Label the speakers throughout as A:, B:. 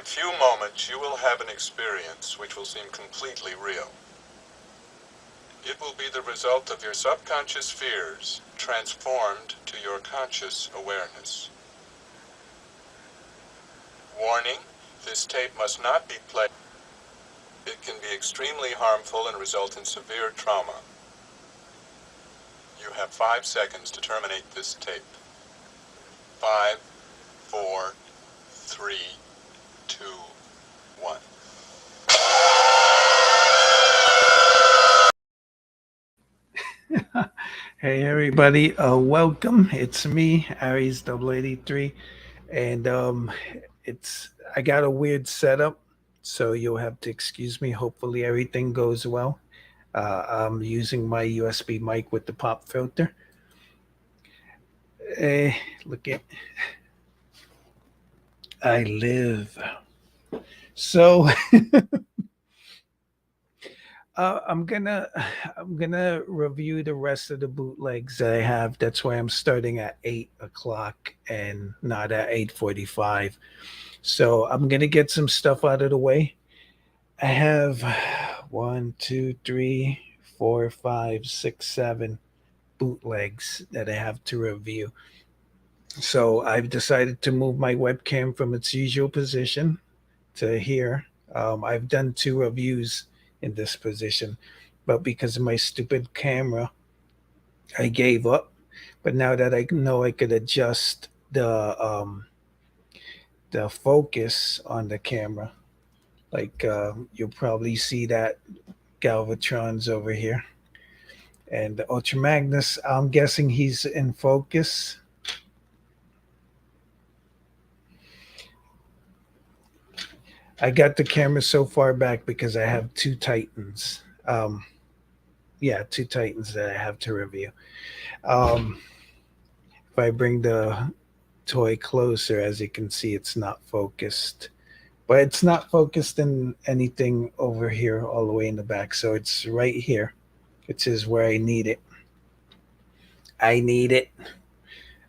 A: a few moments, you will have an experience which will seem completely real. It will be the result of your subconscious fears transformed to your conscious awareness. Warning, this tape must not be played. It can be extremely harmful and result in severe trauma. You have 5 seconds to terminate this tape. 5, 4, 3, 2, 1.
B: Hey everybody, welcome. It's me, Aries0083, and I got a weird setup, so you'll have to excuse me. Hopefully everything goes well. I'm using my USB mic with the pop filter. Hey, look at I live. So I'm gonna I'm gonna review the rest of the bootlegs that I have. That's why I'm starting at 8 o'clock and not at 8:45. So I'm gonna get some stuff out of the way. I have one, two, three, four, five, six, seven bootlegs that I have to review. So I've decided to move my webcam from its usual position to here. I've done 2 reviews in this position, but because of my stupid camera, I gave up. But now that I know I could adjust the focus on the camera, like you'll probably see that Galvatron's over here, and the Ultra Magnus. I'm guessing he's in focus. I got the camera so far back because I have 2 Titans. Yeah, 2 Titans that I have to review. Um, if I bring the toy closer, as you can see, it's not focused. But it's not focused in anything over here all the way in the back. So it's right here. It is where I need it. I need it.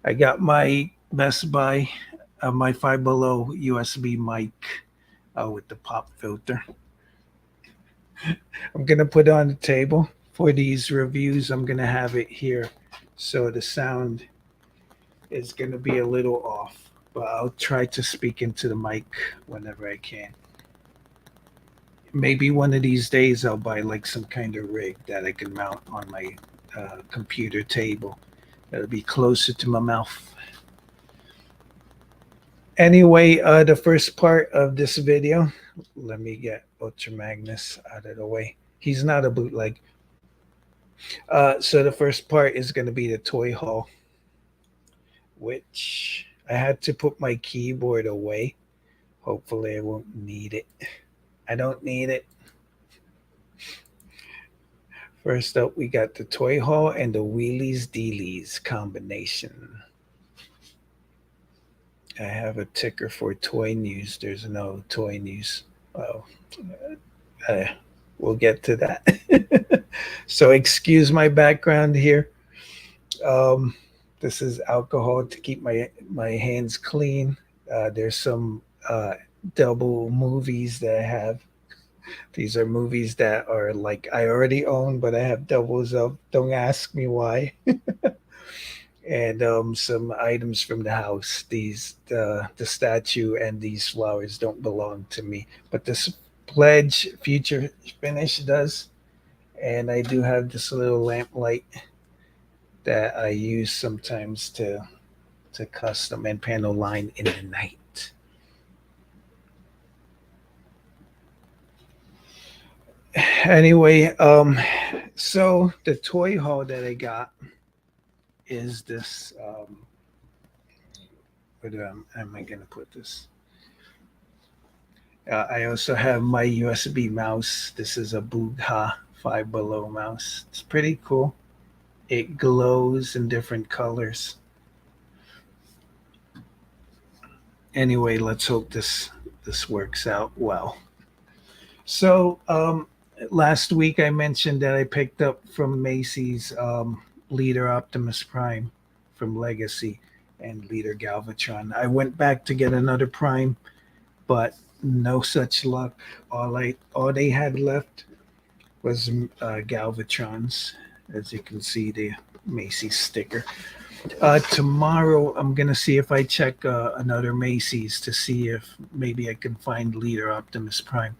B: I got my Best Buy, my Five Below USB mic with the pop filter. I'm going to put it on the table. For these reviews, I'm going to have it here. So the sound is going to be a little off, but I'll try to speak into the mic whenever I can. Maybe one of these days I'll buy like some kind of rig that I can mount on my computer table. That'll be closer to my mouth. Anyway, the first part of this video, let me get Ultra Magnus out of the way. He's not a bootleg. So the first part is going to be the toy haul, which I had to put my keyboard away. Hopefully I won't need it. I don't need it. First up, we got the toy haul and the wheelies dealies combination. I have a ticker for toy news. There's no toy news. Well, uh, we'll get to that. So excuse my background here. Um, this is alcohol to keep my hands clean. There's some double movies that I have. These are movies that are like I already own, but I have doubles of. Don't ask me why. And some items from the house. These the statue and these flowers don't belong to me, but this pledge future finish does. And I do have this little lamp light that I use sometimes to custom and panel line in the night. Anyway, so the toy haul that I got is this. Am I gonna put this? I also have my USB mouse. This is a Bootha Five Below mouse. It's pretty cool. It glows in different colors. Anyway, let's hope this works out well. So last week I mentioned that I picked up from Macy's Leader Optimus Prime from Legacy and Leader Galvatron. I went back to get another Prime but no such luck. All they had left was Galvatrons, as you can see the Macy's sticker. Tomorrow I'm gonna see if I check another Macy's to see if maybe I can find Leader Optimus Prime.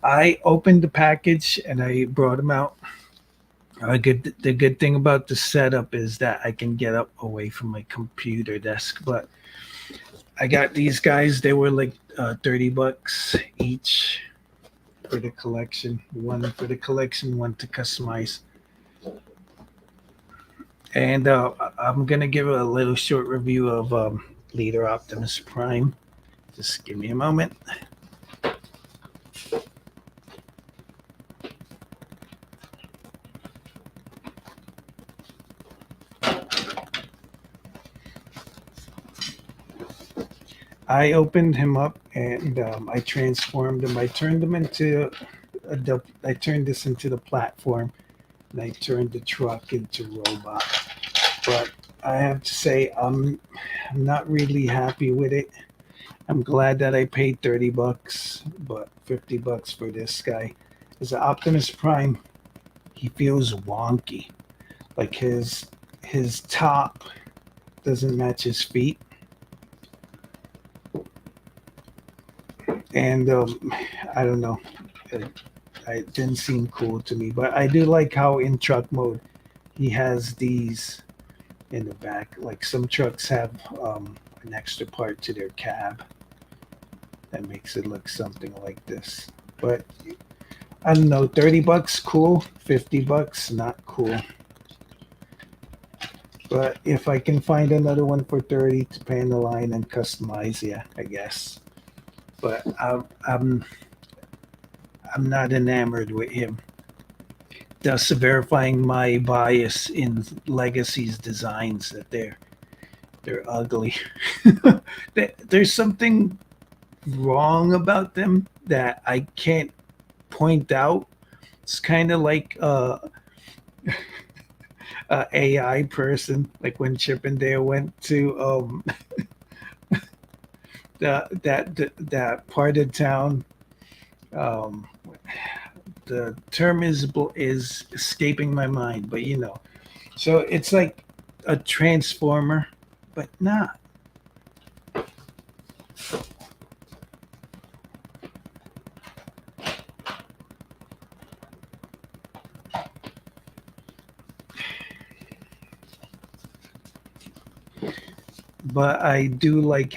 B: I opened the package and I brought him out. The good thing about the setup is that I can get up away from my computer desk. But I got these guys. They were like $30 each for the collection. One for the collection, one to customize. And I'm gonna give a little short review of Leader Optimus Prime. Just give me a moment. I opened him up and I transformed him. I turned this into the platform, and I turned the truck into robot. But I have to say, I'm not really happy with it. I'm glad that I paid $30, but $50 for this guy. As an Optimus Prime, he feels wonky. Like his top doesn't match his feet, and I don't know. It didn't seem cool to me, but I do like how in truck mode he has these in the back. Like some trucks have an extra part to their cab that makes it look something like this. But I don't know, $30 cool, $50 not cool. But if I can find another one for 30 to pay in the line and customize, yeah, I guess. But I'm not enamored with him. Thus verifying my bias in Legacy's designs that they're ugly. There's something wrong about them that I can't point out. It's kind of like a AI person, like when Chip and Dale went to that part of town. Um, the term is escaping my mind, but you know, so it's like a transformer, but not. But uh, I do like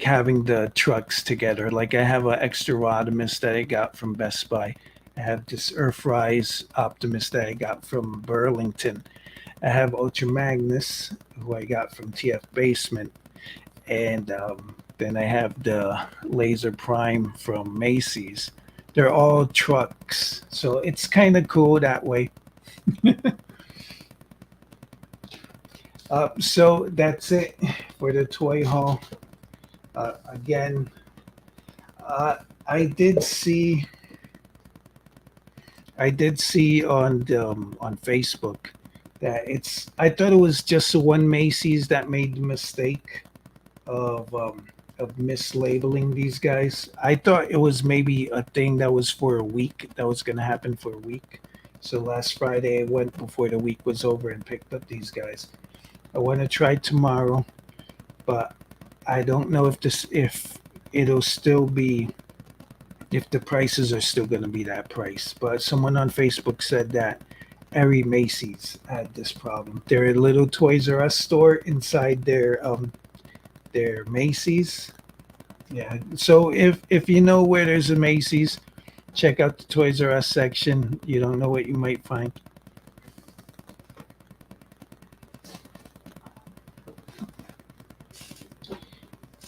B: having the trucks together. Like I have an extra Rodimus that I got from Best Buy. I have this Earthrise Optimus that I got from Burlington. I have Ultra Magnus, who I got from TF Basement, and then I have the Laser Prime from Macy's. They're all trucks, so it's kind of cool that way. So that's it for the toy haul. Again, uh, I did see on Facebook that it's. I thought it was just the one Macy's that made the mistake of mislabeling these guys. I thought it was maybe a thing that was for a week, that was going to happen for a week. So last Friday I went before the week was over and picked up these guys. I want to try tomorrow, but I don't know if it'll still be, if the prices are still going to be that price. But someone on Facebook said that every Macy's had this problem. They're a little Toys R Us store inside their Macy's. Yeah. So if you know where there's a Macy's, check out the Toys R Us section. You don't know what you might find.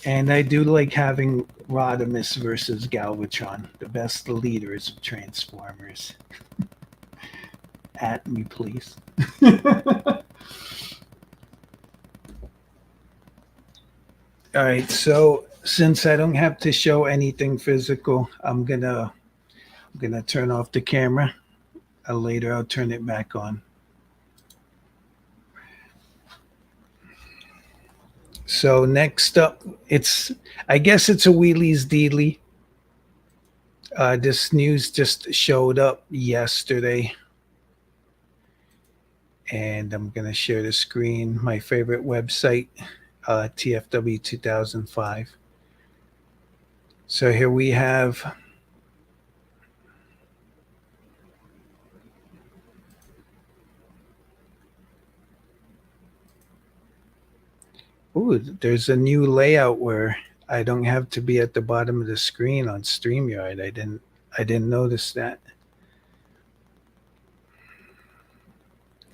B: And I do like having Rodimus versus Galvatron, the best leaders of Transformers. At me, please. All right, so since I don't have to show anything physical, I'm gonna turn off the camera. Later, I'll turn it back on. So next up, I guess it's a wheelies dealy. This news just showed up yesterday, and I'm gonna share the screen. My favorite website, TFW 2005. So here we have. Ooh, there's a new layout where I don't have to be at the bottom of the screen on StreamYard. I didn't notice that.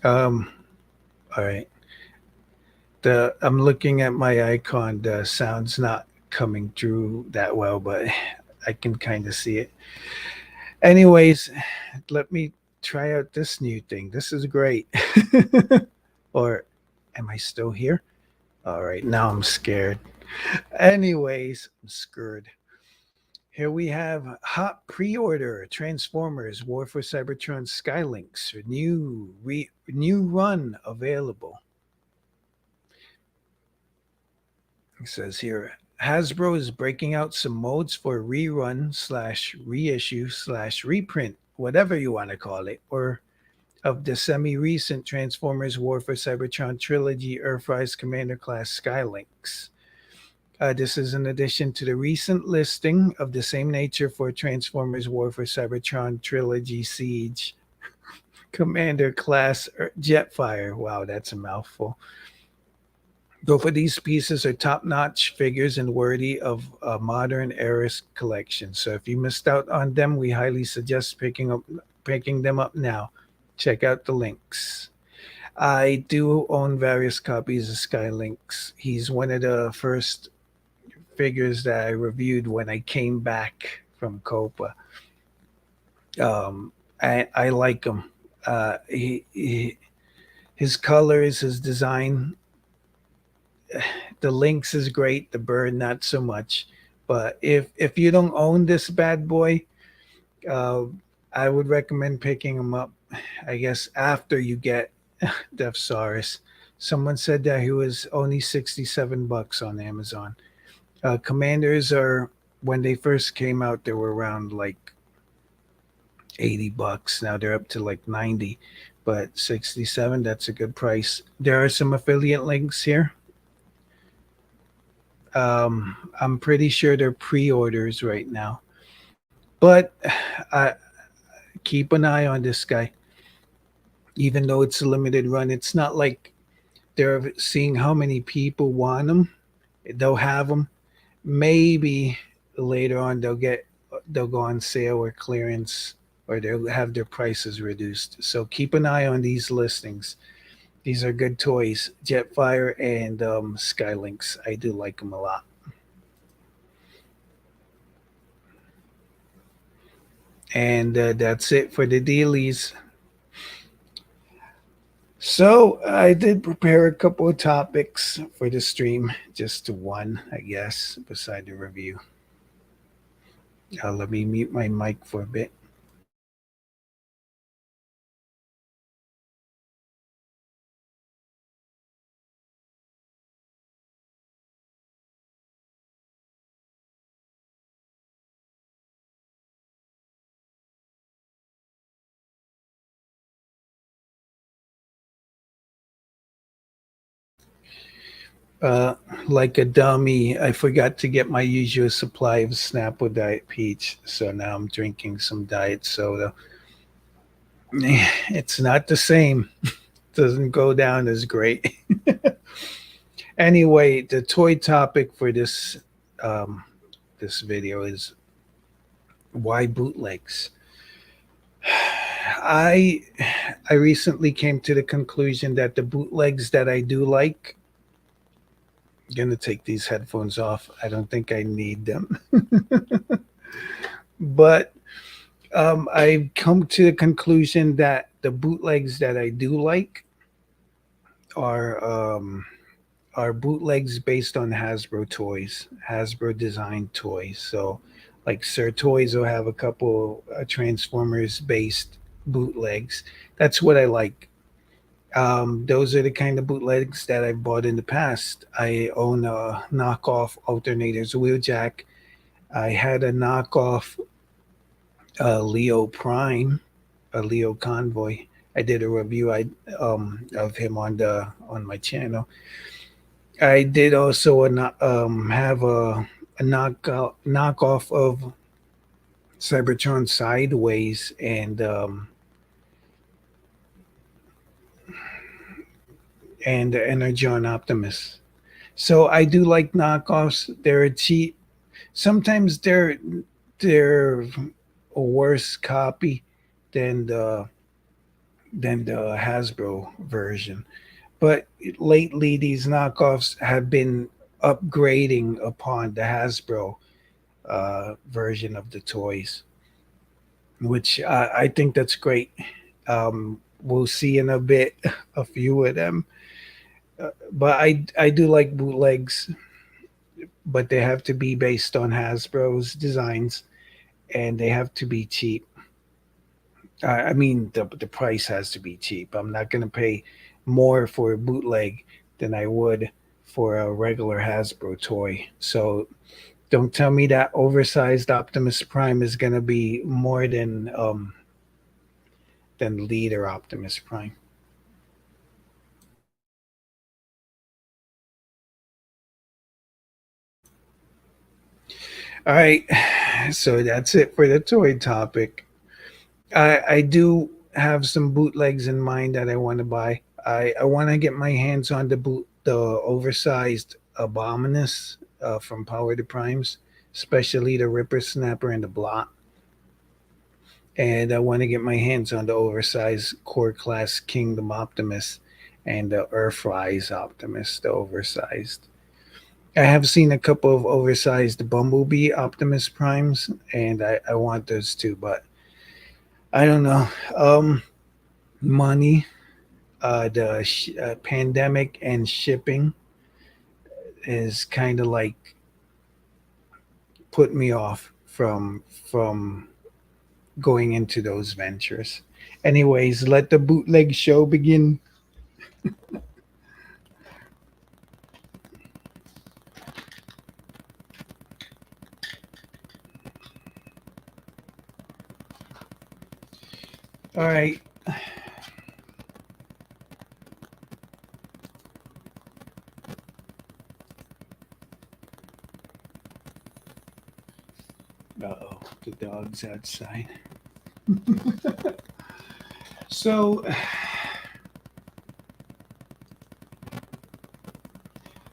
B: Um, all right. I'm looking at my icon. The sound's not coming through that well, but I can kind of see it. Anyways, let me try out this new thing. This is great. Or am I still here? All right, now I'm scared. Anyways, I'm scared. Here we have hot pre-order Transformers War for Cybertron Skylinks, new run available. It says here Hasbro is breaking out some modes for rerun slash reissue slash reprint, whatever you want to call it, or of the semi-recent Transformers War for Cybertron trilogy Earthrise Commander class Skylinks. This is in addition to the recent listing of the same nature for Transformers War for Cybertron Trilogy Siege Commander class Jetfire. Wow, that's a mouthful. Both of these pieces are top-notch figures and worthy of a modern era collection. So if you missed out on them, we highly suggest picking them up now. Check out the links. I do own various copies of Skylinks. He's one of the first figures that I reviewed when I came back from Copa. I like him. His colors, his design, the Lynx is great. The bird, not so much. But if you don't own this bad boy, uh, I would recommend picking him up. I guess after you get Deathsaurus. Someone said that he was only $67 on Amazon. Commanders are when they first came out, they were around like $80. Now they're up to like 90, but 67, that's a good price. There are some affiliate links here. I'm pretty sure they're pre-orders right now, but I keep an eye on this guy. Even though it's a limited run, it's not like they're seeing how many people want them. They'll have them. Maybe later on they'll go on sale or clearance, or they'll have their prices reduced. So keep an eye on these listings. These are good toys. Jetfire and Skylinks. I do like them a lot. And that's it for the dealies. So I did prepare a couple of topics for the stream, just one, I guess, beside the review. Let me mute my mic for a bit. Uh, like a dummy, I forgot to get my usual supply of Snapple Diet Peach, so now I'm drinking some diet soda. It's not the same. Doesn't go down as great. Anyway, the toy topic for um, this video is why bootlegs. I I recently came to the conclusion that the bootlegs that I do like. I'm gonna take these headphones off. I don't think I need them, but I've come to the conclusion that the bootlegs that I do like are bootlegs based on Hasbro toys, Hasbro designed toys. So, like Sir Toys will have a couple Transformers based bootlegs. That's what I like. Those are the kind of bootlegs that I've bought in the past. I own a knockoff alternator's wheeljack. I had a knockoff Leo Prime, a Leo Convoy. I did a review of him on my channel. I did also have a knockoff of Cybertron Sideways and Energon Optimus. So I do like knockoffs. They're cheap. Sometimes they're a worse copy than the Hasbro version. But lately, these knockoffs have been upgrading upon the Hasbro version of the toys, which I think that's great. We'll see in a bit a few of them, but I do like bootlegs, but they have to be based on Hasbro's designs and they have to be cheap. I mean, the price has to be cheap. I'm not going to pay more for a bootleg than I would for a regular Hasbro toy. So don't tell me that oversized Optimus Prime is going to be more than Leader Optimus Prime. All right, so that's it for the toy topic. I do have some bootlegs in mind that I want to buy. I want to get my hands on the oversized Abominus from Power to Primes, especially the Ripper Snapper and the Blot. And I want to get my hands on the oversized Core Class Kingdom Optimus and the Earthrise Optimus, the oversized. I have seen a couple of oversized Bumblebee Optimus Primes, and I want those too, but I don't know. Money, the pandemic and shipping is kind of like put me off from going into those ventures. Anyways, let the bootleg show begin. All right. Uh-oh, the dog's outside. So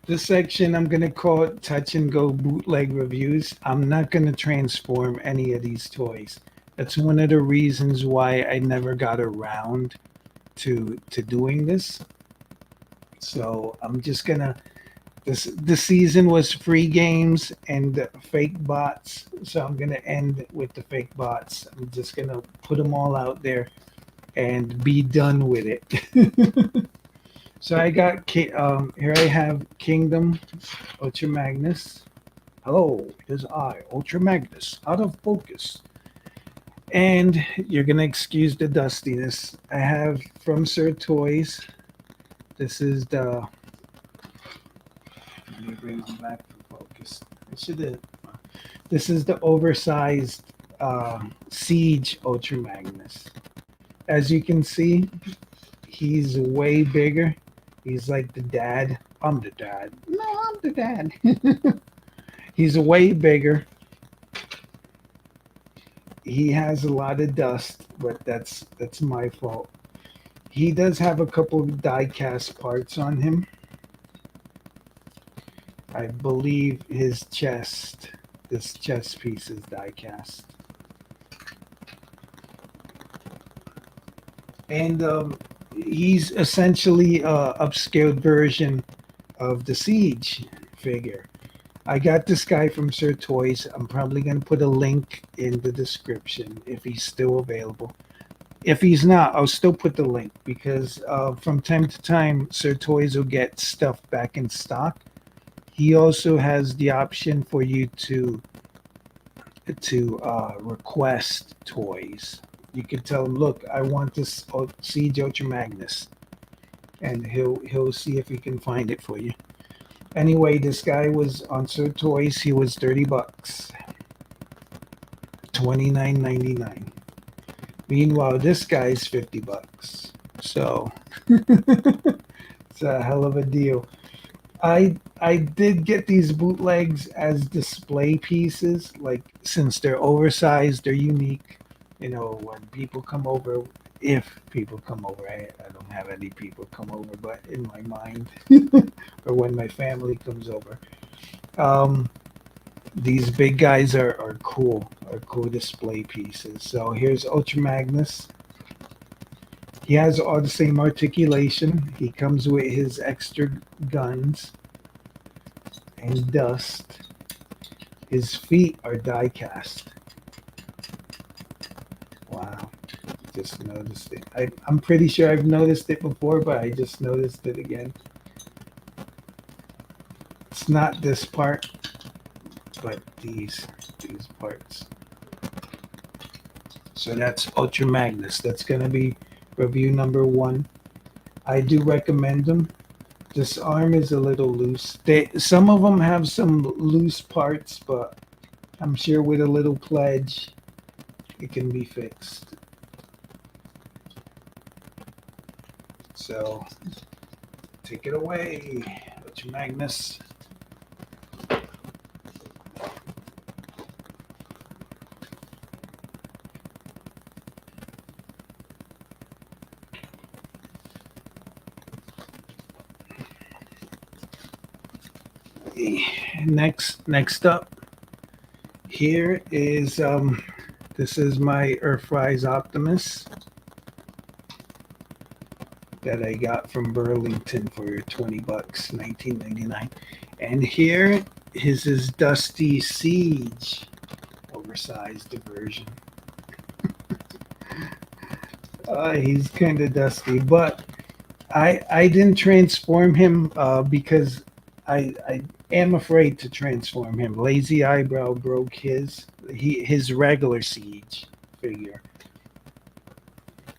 B: this section I'm gonna call it touch and go bootleg reviews. I'm not gonna transform any of these toys. That's one of the reasons why I never got around to doing this. So I'm just gonna the season was free games and fake bots. So I'm gonna end with the fake bots. I'm just gonna put them all out there and be done with it. So I got here. I have Kingdom Ultra Magnus. Hello, it is I, Ultra Magnus, out of focus. And you're gonna excuse the dustiness. I have from Sir Toys. This is the. Let me bring them back for focus. I should have. This is the oversized Siege Ultra Magnus. As you can see, he's way bigger. He's like the dad. I'm the dad. No, I'm the dad. He's way bigger. He has a lot of dust, but that's my fault. He does have a couple of die-cast parts on him. I believe his chest, this chest piece is die-cast. And he's essentially a upscaled version of the Siege figure. I got this guy from Sir Toys. I'm probably going to put a link in the description if he's still available. If he's not, I'll still put the link because from time to time, Sir Toys will get stuff back in stock. He also has the option for you to request toys. You can tell him, look, I want this Siege Ultra Magnus. and he'll see if he can find it for you. Anyway, this guy was on Sir Toys. He was $30, $29.99. Meanwhile, this guy's $50. So it's a hell of a deal. I did get these bootlegs as display pieces. Like, since they're oversized, they're unique. You know, when people come over, if people come over, I don't have any people come over, but in my mind, or when my family comes over, um, these big guys are cool display pieces. So here's Ultra Magnus. He has all the same articulation. He comes with his extra guns and dust. His feet are die cast. Wow. Just noticed it. I'm pretty sure I've noticed it before, but I just noticed it again. It's not this part, but these parts. So that's Ultra Magnus. That's going to be review number 1. I do recommend them. This arm is a little loose. Some of them have some loose parts, but I'm sure with a little pledge, it can be fixed. So take it away, Ultra Magnus. Next up here is this is my Earthrise Optimus that I got from Burlington for $20, $19.99. And here is his Dusty Siege oversized version. He's kind of dusty, but I didn't transform him because I am afraid to transform him. Lazy Eyebrow broke his regular Siege figure.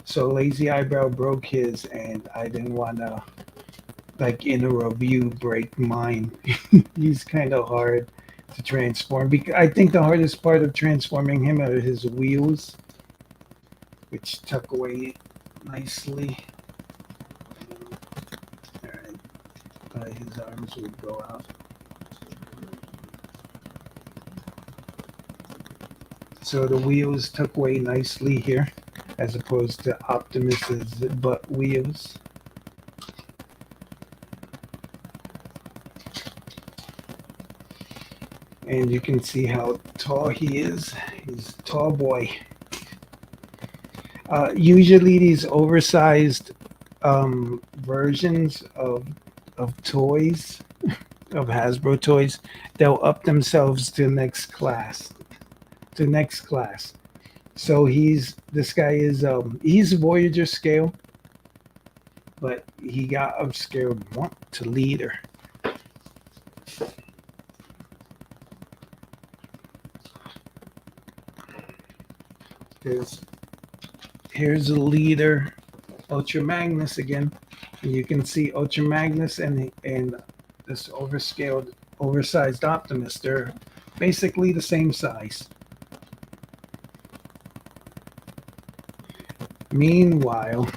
B: So Lazy Eyebrow broke his, and I didn't want to, like in a review, break mine. He's kind of hard to transform. Because I think the hardest part of transforming him are his wheels, which tuck away nicely. All right, his arms would go out. So the wheels tuck away nicely here, as opposed to Optimus's butt wheels. And you can see how tall he is. He's a tall boy. Usually these oversized versions of toys, of Hasbro toys, they'll up themselves to next class. So this guy is he's Voyager scale, but he got upscaled to leader. Here's a leader, Ultra Magnus again. And you can see Ultra Magnus and this oversized Optimus. They're basically the same size. Meanwhile,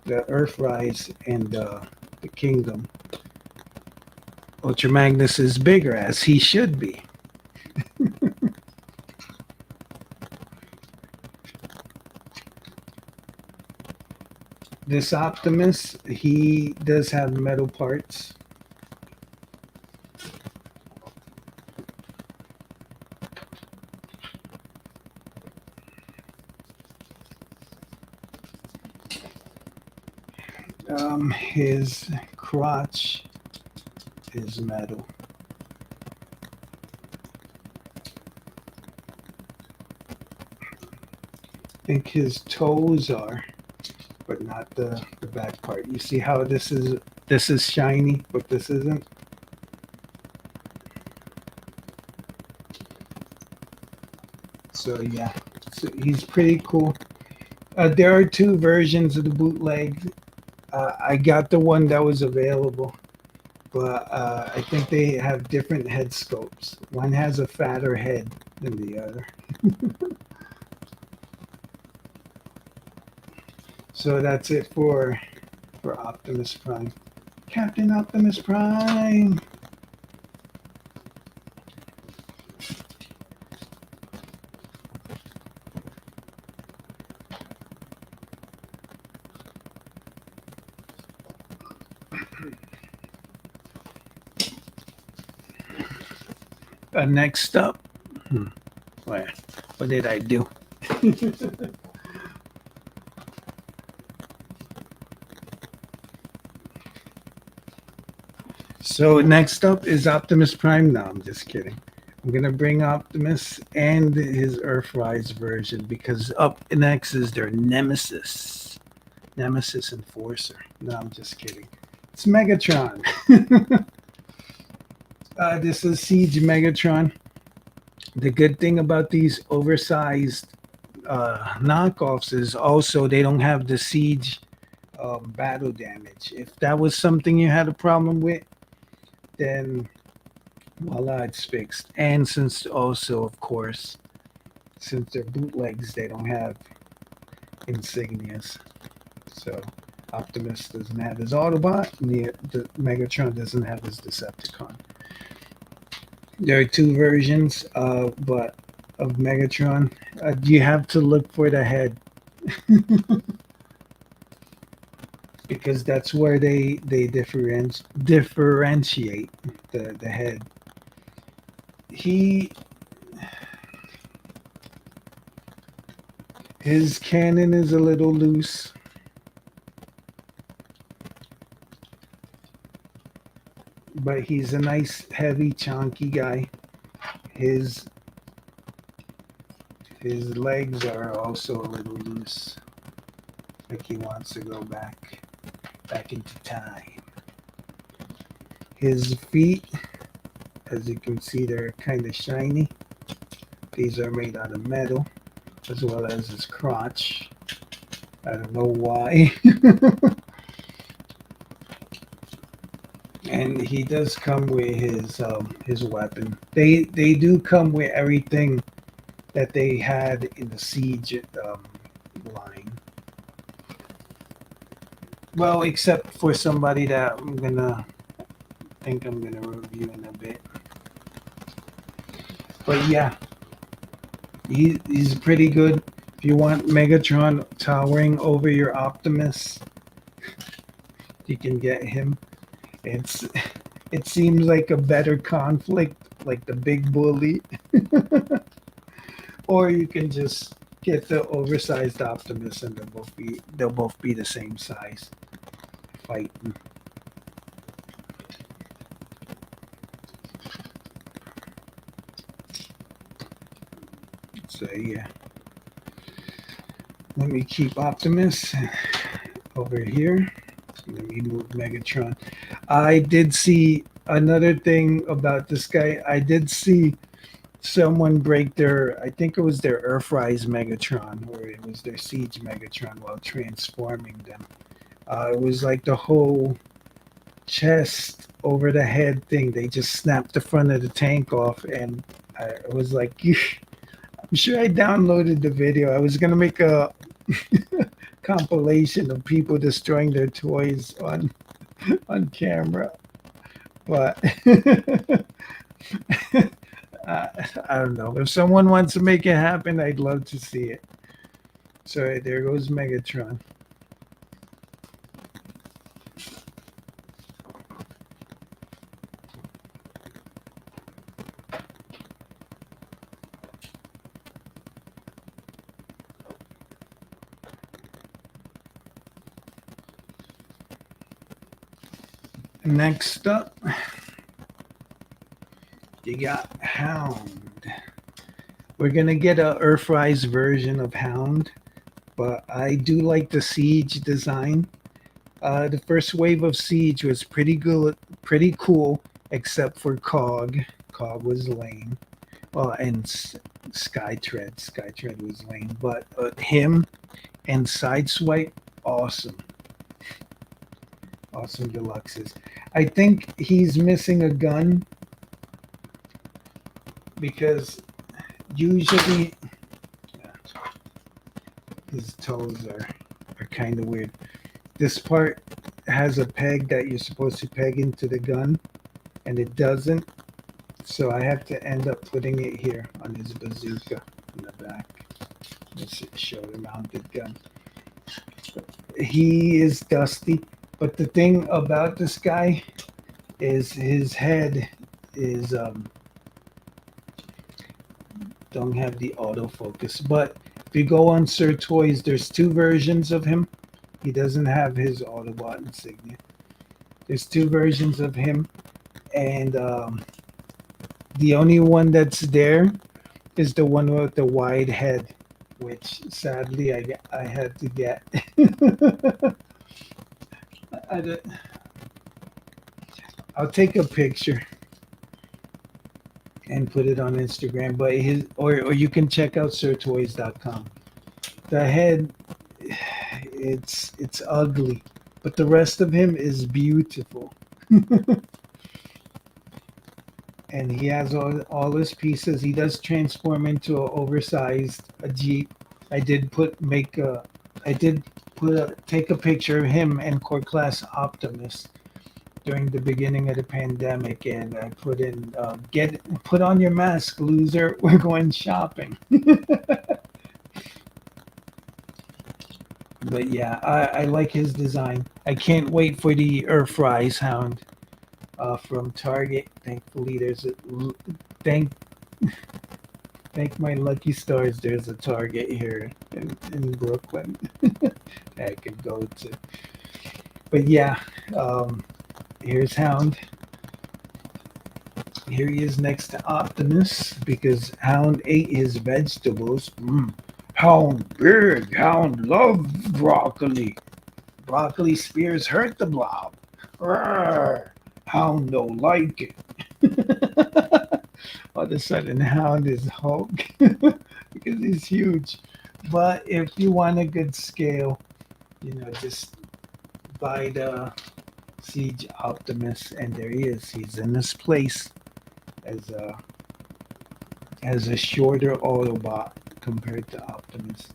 B: the Earthrise and the Kingdom, Ultra Magnus is bigger, as he should be. This Optimus, he does have metal parts. His crotch is metal. I think his toes are, but not the back part. You see how this is shiny, but this isn't? So yeah, so he's pretty cool. There are 2 versions of the bootleg. I got the one that was available, but I think they have different head scopes. One has a fatter head than the other. So that's it for Optimus Prime. Captain Optimus Prime. Next up, what did I do? So next up is Optimus Prime. No, I'm just kidding. I'm gonna bring Optimus and his Earthrise version because up next is their Nemesis Enforcer. No, I'm just kidding. It's Megatron. This is Siege Megatron. The good thing about these oversized knockoffs is also they don't have the Siege battle damage. If that was something you had a problem with, then voila, it's fixed. And since also, of course, since they're bootlegs, they don't have insignias. So Optimus doesn't have his Autobot, and the Megatron doesn't have his Decepticon. There are two versions, but of Megatron. You have to look for the head because that's where they differentiate the head. His cannon is a little loose. But he's a nice, heavy, chunky guy. His legs are also a little loose, like he wants to go back into time. His feet, as you can see, they're kind of shiny. These are made out of metal, as well as his crotch. I don't know why. And he does come with his weapon. They do come with everything that they had in the Siege line. Well, except for somebody that I'm gonna review in a bit. But yeah, he's pretty good. If you want Megatron towering over your Optimus, you can get him. It seems like a better conflict, like the big bully. Or you can just get the oversized Optimus and they'll both be the same size fighting. So yeah. Let me keep Optimus over here. Let me move Megatron. I did see another thing about this guy. I did see someone break I think it was their Earthrise Megatron, or it was their Siege Megatron while transforming them. It was like the whole chest over the head thing. They just snapped the front of the tank off, and I was like, I'm sure I downloaded the video. I was gonna make a compilation of people destroying their toys on camera, but I don't know. If someone wants to make it happen, I'd love to see it. So there goes Megatron. Next up, you got Hound. We're gonna get a Earthrise version of Hound, but I do like the Siege design. The first wave of Siege was pretty good, pretty cool, except for Cog. Cog was lame. Well, and Skytread. Skytread was lame, but him and Sideswipe, awesome. Awesome Deluxes. I think he's missing a gun because usually his toes are kind of weird. This part has a peg that you're supposed to peg into the gun, and it doesn't. So I have to end up putting it here on his bazooka in the back. Let's show the mounted gun. He is dusty, but the thing about this guy is his head is don't have the autofocus. But if you go on Sir Toys, there's two versions of him. He doesn't have his Autobot insignia. There's two versions of him, and the only one that's there is the one with the wide head, which sadly I had to get. I, I'll take a picture and put it on Instagram, but his or you can check out sirtoys.com. The head, it's ugly, but the rest of him is beautiful. And he has all his pieces. He does transform into an oversized a Jeep. I did take a picture of him and Core Class Optimus during the beginning of the pandemic, and I put in put on your mask, loser. We're going shopping. But yeah, I like his design. I can't wait for the Earthrise Hound from Target. Thankfully, there's a thank thank my lucky stars. There's a Target here in Brooklyn I could go to. But yeah, here's Hound. Here he is next to Optimus because Hound ate his vegetables. Hound big. Hound loves broccoli. Broccoli spears hurt the blob. Rawr. Hound don't like it. All of a sudden, Hound is Hulk because he's huge. But if you want a good scale, just buy the Siege Optimus, and there he is. He's in this place as a shorter Autobot compared to Optimus.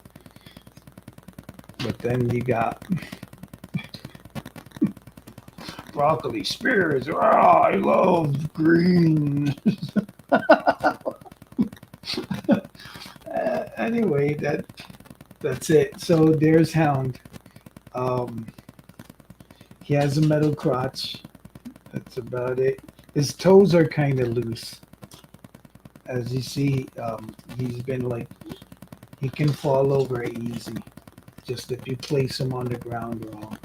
B: But then you got broccoli spears. I love green. Anyway, that's it. So there's Hound. He has a metal crotch. That's about it. His toes are kind of loose. As you see, he's been he can fall over easy. Just if you place him on the ground wrong.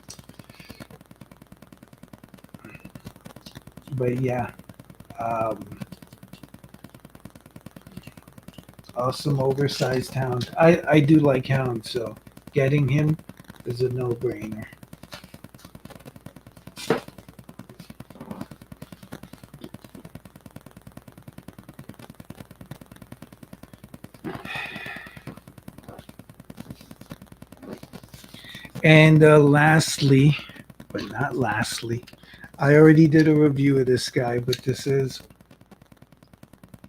B: But yeah, awesome oversized Hound. I do like Hound, so getting him is a no-brainer. And lastly, but not lastly, I already did a review of this guy, but this is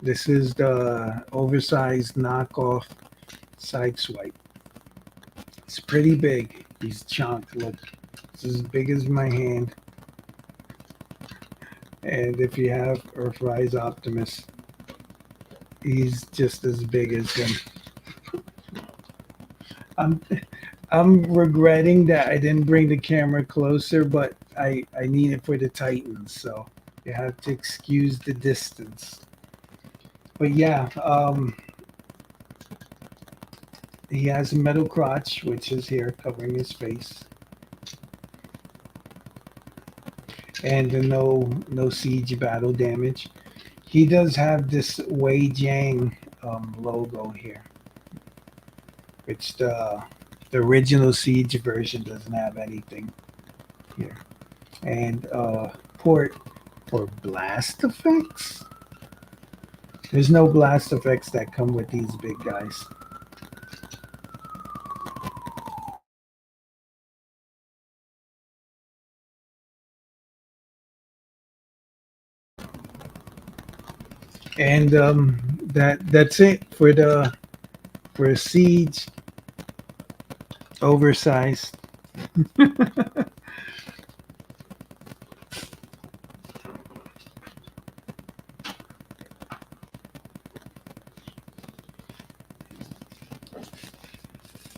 B: the oversized knockoff Sideswipe. It's pretty big. He's chunked. Look, it's as big as my hand. And if you have Earthrise Optimus, he's just as big as him. I'm regretting that I didn't bring the camera closer, but I need it for the Titans, so you have to excuse the distance. But yeah, he has a metal crotch, which is here covering his face, and no siege battle damage. He does have this Wei Jiang logo here, which the original Siege version doesn't have anything here. And port for blast effects. There's no blast effects that come with these big guys. And that's it for a Siege oversized.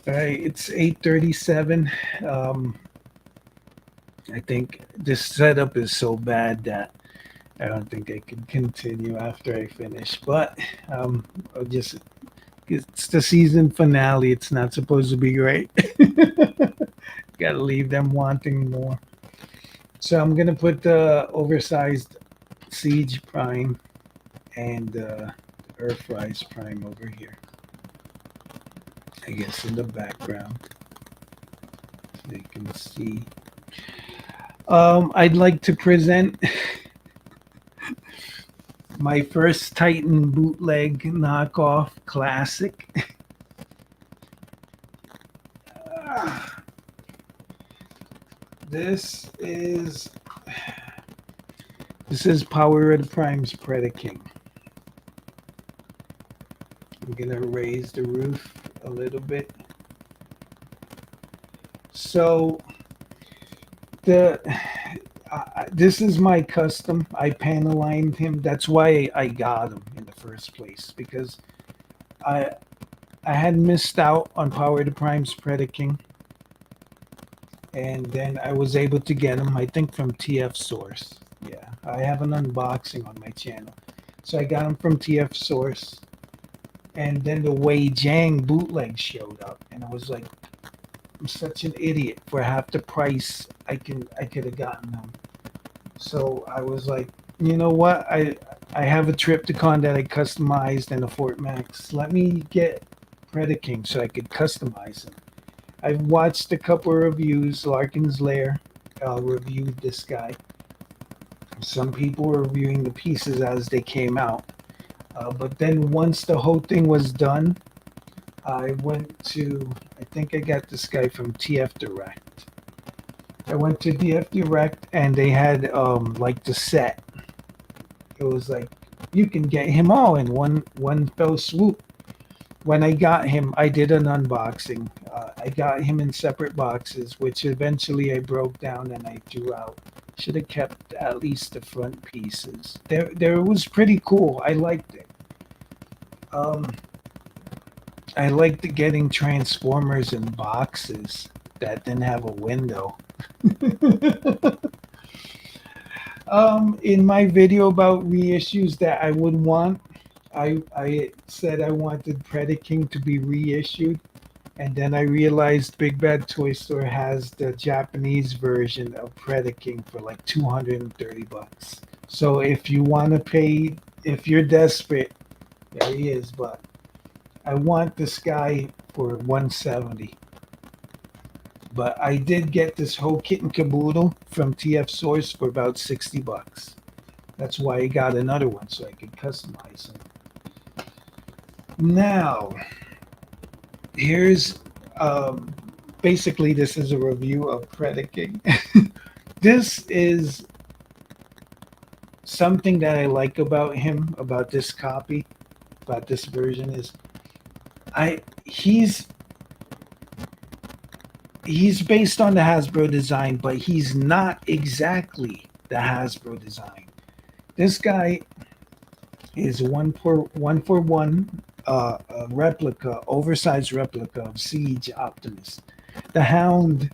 B: All right, it's 8:37. Um, I think this setup is so bad that I don't think I can continue after I finish. But I'll just it's the season finale. It's not supposed to be great. Got to leave them wanting more. So I'm gonna put the oversized Siege Prime and Earthrise Prime over here. I guess in the background, so you can see. I'd like to present my first Titan bootleg knockoff classic. This is Power of the Prime's Predaking. I'm gonna raise the roof a little bit. So the this is my custom. I panel-lined him. That's why I got him in the first place, because I I had missed out on Power the Prime's Predaking, and then I was able to get him, I think, from TF Source. Yeah, I have an unboxing on my channel. So I got him from TF Source, and then the Wei Jiang bootleg showed up, and I was like, I'm such an idiot. For half the price, I could have gotten them. So I was like, you know what? I have a Triptychon that I customized and a Fort Max. Let me get Predaking so I could customize them. I've watched a couple of reviews. Larkin's Lair reviewed this guy. Some people were reviewing the pieces as they came out. But then once the whole thing was done, I went to, I think I got this guy from TF Direct. I went to TF Direct and they had like the set. It was like, you can get him all in one fell swoop. When I got him, I did an unboxing. I got him in separate boxes, which eventually I broke down and I threw out. Should have kept at least the front pieces. There was pretty cool. I liked it. I liked getting Transformers in boxes that didn't have a window. In my video about reissues that I would want, I said I wanted Predaking to be reissued, and then I realized Big Bad Toy Store has the Japanese version of Predaking for like $230. So if you want to pay, if you're desperate, there he is. But I want this guy for 170. But I did get this whole kit and caboodle from TF Source for about $60. That's why I got another one, so I could customize them. Now, here's basically this is a review of Predaking. This is something that I like about him, about this copy, about this version is he's based on the Hasbro design, but he's not exactly the Hasbro design. This guy is one for one a replica, oversized replica of Siege Optimus. The Hound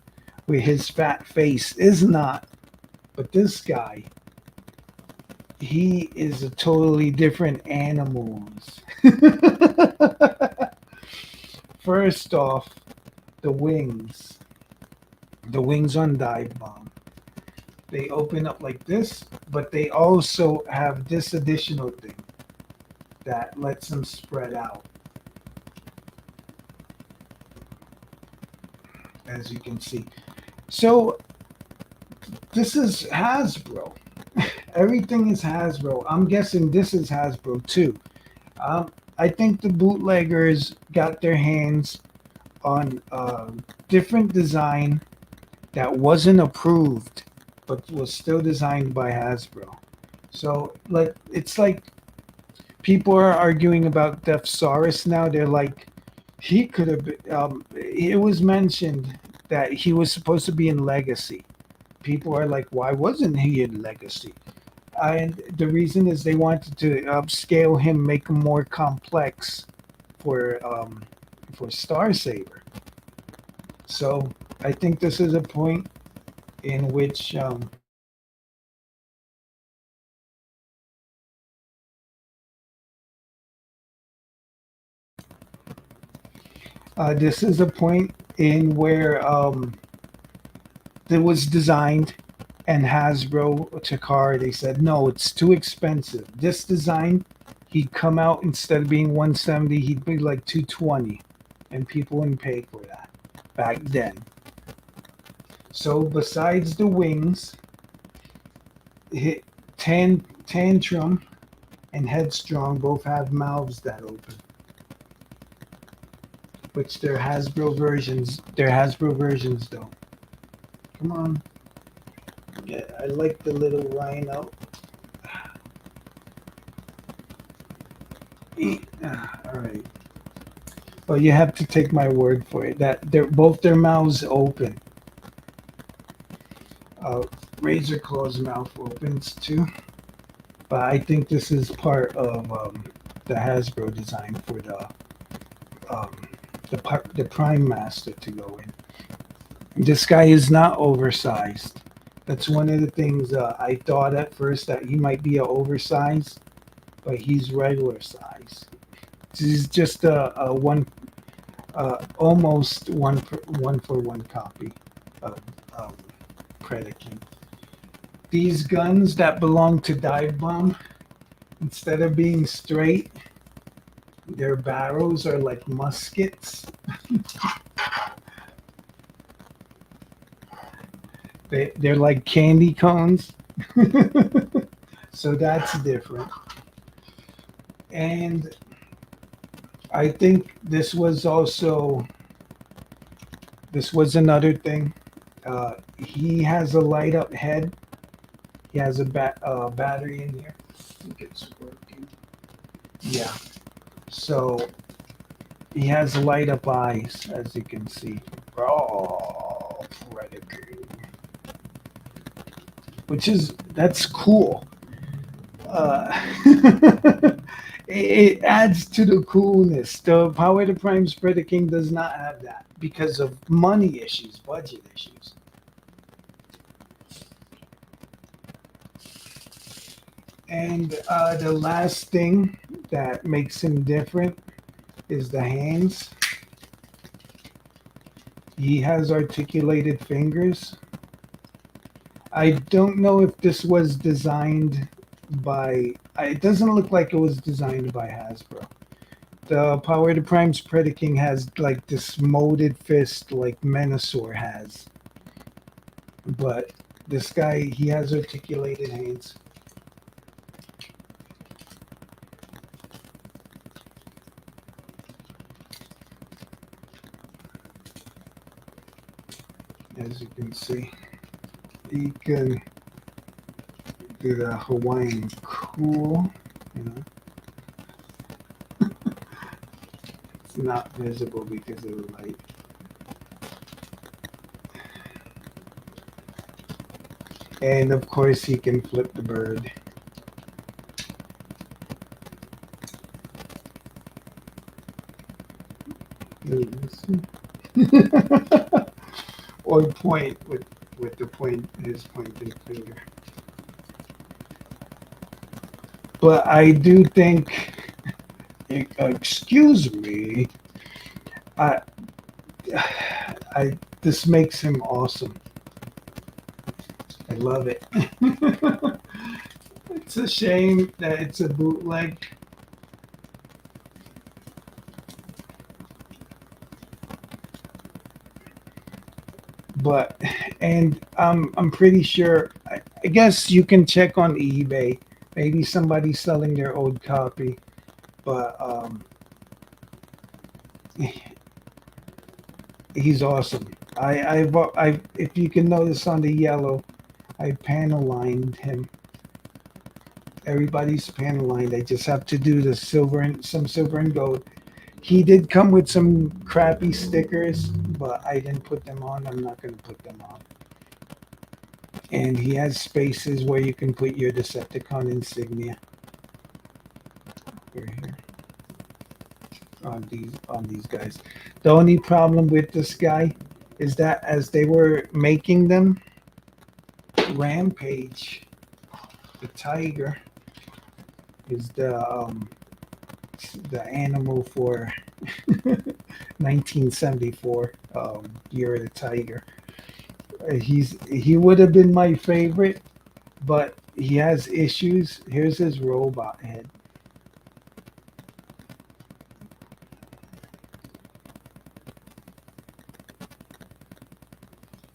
B: with his fat face is not, but this guy, he is a totally different animal. First off, the wings. The wings on Dive Bomb. They open up like this, but they also have this additional thing that lets them spread out. As you can see. So this is Hasbro. Everything is Hasbro. I'm guessing this is Hasbro too. I think the bootleggers got their hands on a different design that wasn't approved, but was still designed by Hasbro. So it's like people are arguing about Deathsaurus now. They're like, he could have been, it was mentioned that he was supposed to be in Legacy. People are like, why wasn't he in Legacy? And the reason is they wanted to upscale him, make him more complex for Star Saber. So I think this is a point in which this is a point in where it was designed, and Hasbro, Takara, they said no, it's too expensive. This design, he'd come out, instead of being 170, he'd be like 220, and people wouldn't pay for that back then. So besides the wings, Tantrum and Headstrong both have mouths that open, which their Hasbro versions don't. Come on. Yeah, I like the little rhino. All right. Well, you have to take my word for it that they're both their mouths open. Razor Claw's mouth opens too, but I think this is part of the Hasbro design for the Prime Master to go in. This guy is not oversized. That's one of the things I thought at first, that he might be an oversized, but he's regular size. This is just a one, almost one for one copy of Predaking. These guns that belong to Dive Bomb, instead of being straight, their barrels are like muskets. They're like candy cones. So that's different. And I think this was another thing. He has a light up head. He has a battery in here. I think it's working. Yeah. So he has light up eyes, as you can see. Oh, Predator. That's cool. It adds to the coolness. The Power the Prime Predaking does not have that because of money issues, budget issues. And the last thing that makes him different is the hands. He has articulated fingers. I don't know if this was designed by... It doesn't look like it was designed by Hasbro. The Power the Prime's Predaking has like this molded fist like Menasor has. But this guy, he has articulated hands. As you can see, he can do the Hawaiian cool, you know. It's not visible because of the light. And of course he can flip the bird. Or point with his pointing finger. But I do think, excuse me, this makes him awesome. I love it. It's a shame that it's a bootleg. But, and I'm pretty sure, I guess you can check on eBay. Maybe somebody's selling their old copy. But he's awesome. I if you can notice on the yellow, I panel lined him. everybody's panel line. I just have to do the silver and some silver and gold. He did come with some crappy stickers, but I didn't put them on. I'm not going to put them on. And he has spaces where you can put your Decepticon insignia. Here on these guys. The only problem with this guy is that as they were making them, Rampage, the tiger, is the animal for 1974 Year of the Tiger. He would have been my favorite, but he has issues. Here's his robot head.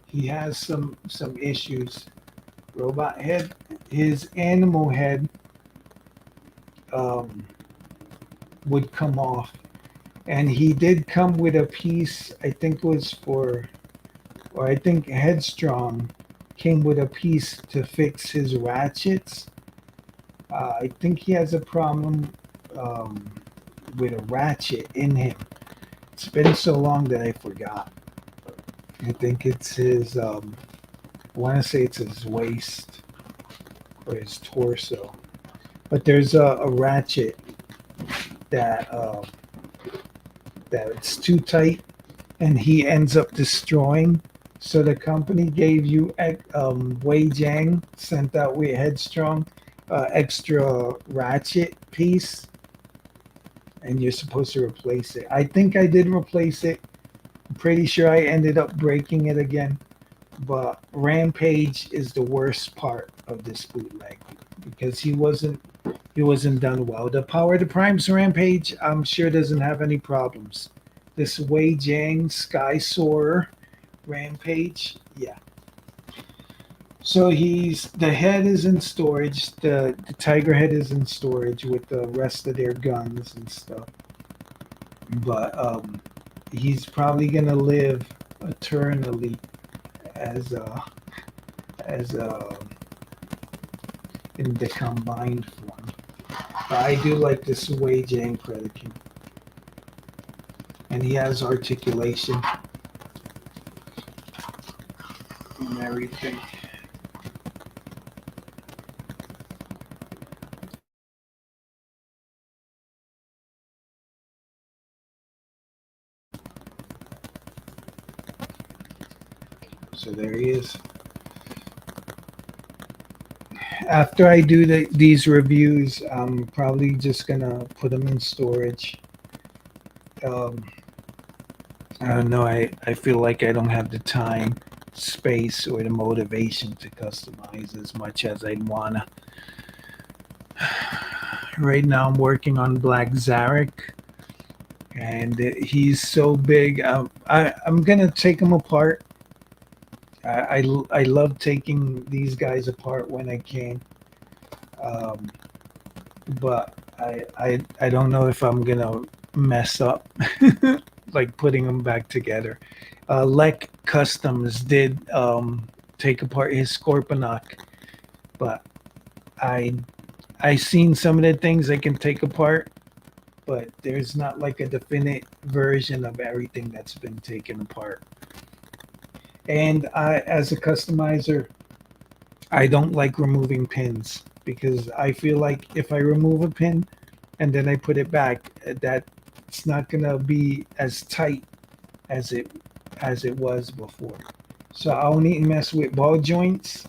B: He has some issues. Robot head, his animal head um, would come off, and he did come with a piece. I think it was for, or I think Headstrong came with a piece to fix his ratchets. I think he has a problem um, with a ratchet in him. It's been so long that I forgot. I think it's his. I want to say it's his waist or his torso. But there's a ratchet that that it's too tight, and he ends up destroying. So the company gave you Wei Jiang sent out with Headstrong extra ratchet piece, and you're supposed to replace it. I think I did replace it. I'm pretty sure I ended up breaking it again. But Rampage is the worst part of this bootleg because he wasn't done well. The Power of the Primes Rampage, I'm sure doesn't have any problems. This Wei Jiang Sky Soarer Rampage, yeah. So the head is in storage. The tiger head is in storage with the rest of their guns and stuff. But he's probably gonna live eternally as a in the combined form. But I do like this Wei Jiang Predator, and he has articulation and everything. So there he is. After I do these reviews, I'm probably just gonna put them in storage. Um, I don't know. I feel like I don't have the time, space, or the motivation to customize as much as I'd wanna. Right now, I'm working on Black Zarek, and he's so big. I'm gonna take him apart. I love taking these guys apart when I can, um, but I don't know if I'm gonna mess up like putting them back together. Lek Customs did take apart his Scorponok, but I I seen some of the things I can take apart, but there's not like a definite version of everything that's been taken apart. And as a customizer, I don't like removing pins because I feel like if I remove a pin and then I put it back, that it's not gonna be as tight as it was before. So I only mess with ball joints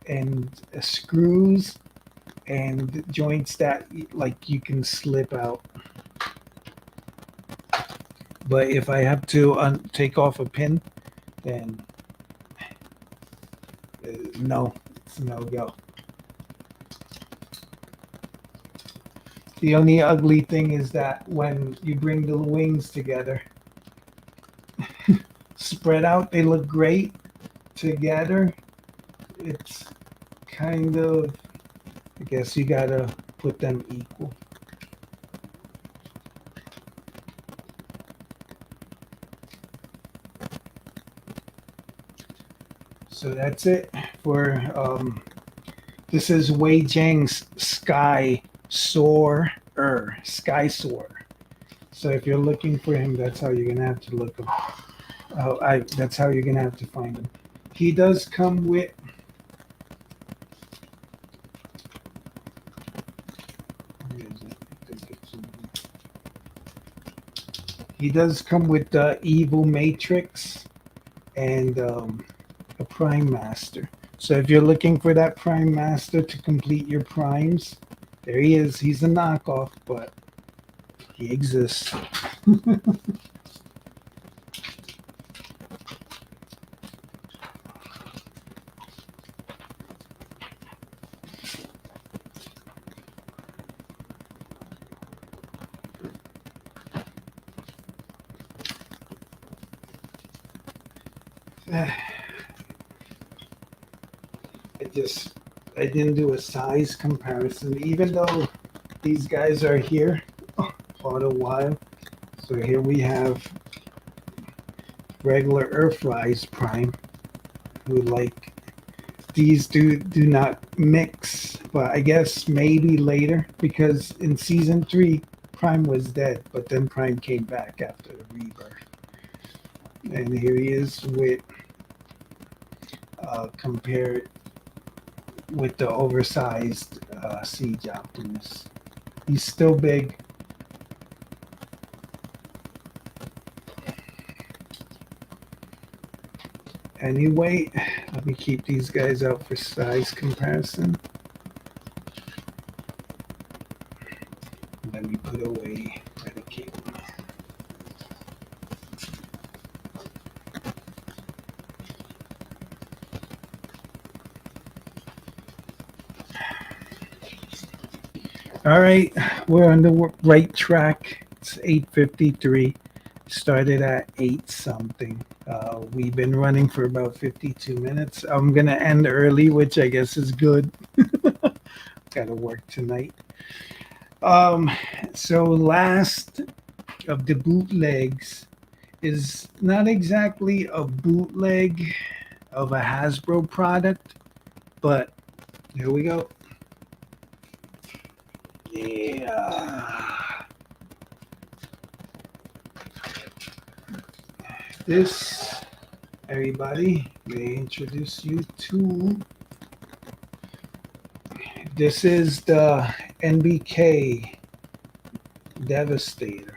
B: and screws and joints that like you can slip out. But if I have to take off a pin, then no, it's no go. The only ugly thing is that when you bring the wings together, spread out, they look great together. It's kind of, I guess you gotta put them equal. So that's it for This is Wei Jiang's Sky Soarer. Sky Soarer. So if you're looking for him, that's how you're gonna have to look him. That's how you're gonna have to find him. He does come with. He does come with the Evil Matrix and a Prime Master. So if you're looking for that Prime Master to complete your primes, there he is. He's a knockoff, but he exists. I didn't do a size comparison, even though these guys are here quite a while. So here we have regular Earthrise Prime, who like these do not mix, but I guess maybe later, because in season 3 Prime was dead, but then Prime came back after the rebirth. And here he is with compared with the oversized Siege Optimus. He's still big. Anyway, let me keep these guys out for size comparison. Let me put away Predicate. All right, we're on the right track. It's 8:53. Started at 8 something. We've been running for about 52 minutes. I'm gonna end early, which I guess is good. Gotta work tonight. So last of the bootlegs is not exactly a bootleg of a Hasbro product, but here we go. Yeah. This, everybody, may introduce you to. This is the NBK Devastator.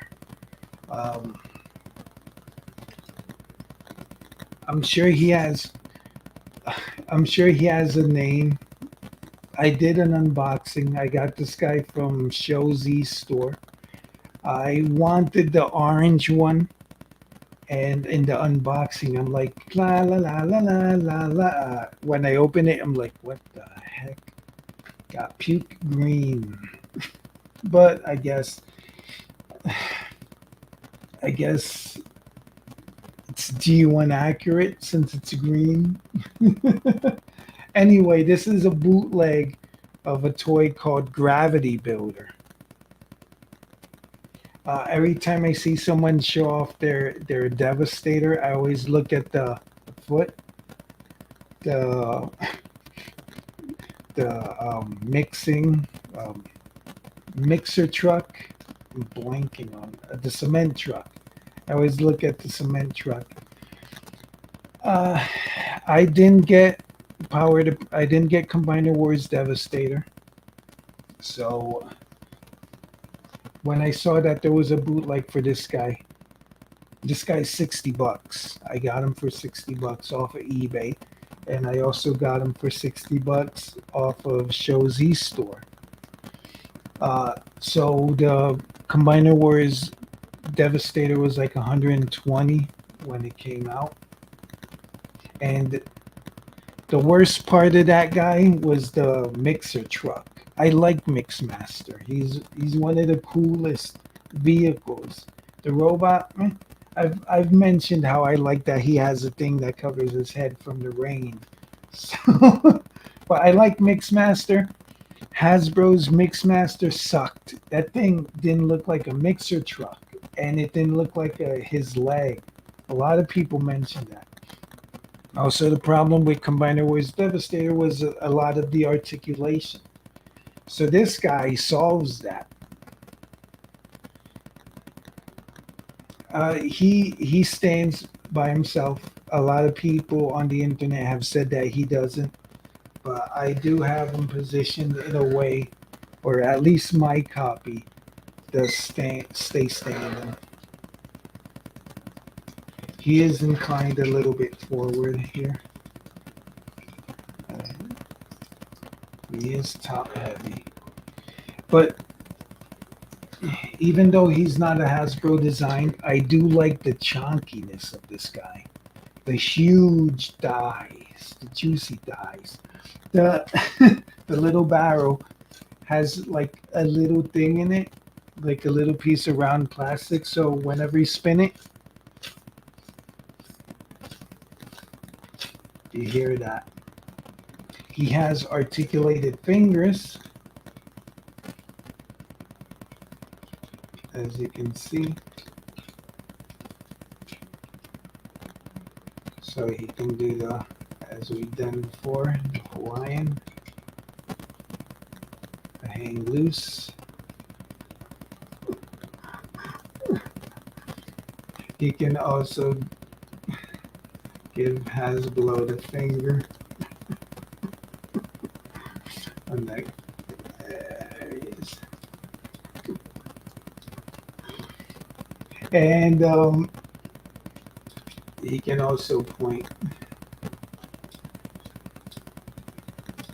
B: I'm sure he has a name. I did an unboxing. I got this guy from Showz's store. I wanted the orange one, and in the unboxing, I'm like, la la la la la la la. When I open it, I'm like, what the heck? Got puke green. But I guess it's G1 accurate since it's green. Anyway, this is a bootleg of a toy called Gravity Builder. Every time I see someone show off their Devastator, I always look at the foot, the mixer truck. I'm blanking on the cement truck. I always look at the cement truck. I didn't get Combiner Wars Devastator. So when I saw that there was a bootleg for this guy's $60. I got him for $60 off of eBay, and I also got him for $60 off of Showz's store. So the Combiner Wars Devastator was like 120 when it came out, and the worst part of that guy was the mixer truck. I like Mixmaster. He's one of the coolest vehicles. The robot, I've mentioned how I like that he has a thing that covers his head from the rain. So, but I like Mixmaster. Hasbro's Mixmaster sucked. That thing didn't look like a mixer truck, and it didn't look like his leg. A lot of people mentioned that. Also, the problem with Combiner was Devastator was a lot of the articulation. So this guy solves that. He stands by himself. A lot of people on the internet have said that he doesn't, but I do have him positioned in a way, or at least my copy does stay standing. He is inclined a little bit forward here. He is top heavy, but even though he's not a Hasbro design, I do like the chonkiness of this guy. The huge dies, the juicy dies. The the little barrel has like a little thing in it, like a little piece of round plastic. So whenever you spin it, you hear that. He has articulated fingers, as you can see. So he can do the, as we've done before, the Hawaiian, the hang loose. He can also give Hasbro the finger. And there he is. And he can also point.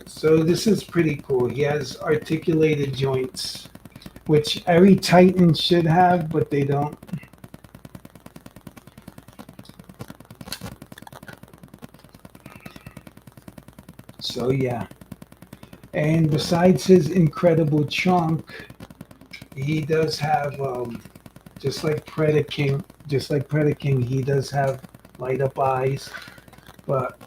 B: So this is pretty cool. He has articulated joints, which every Titan should have, but they don't. So yeah. And besides his incredible chunk, he does have, just like Predaking, he does have light up eyes, but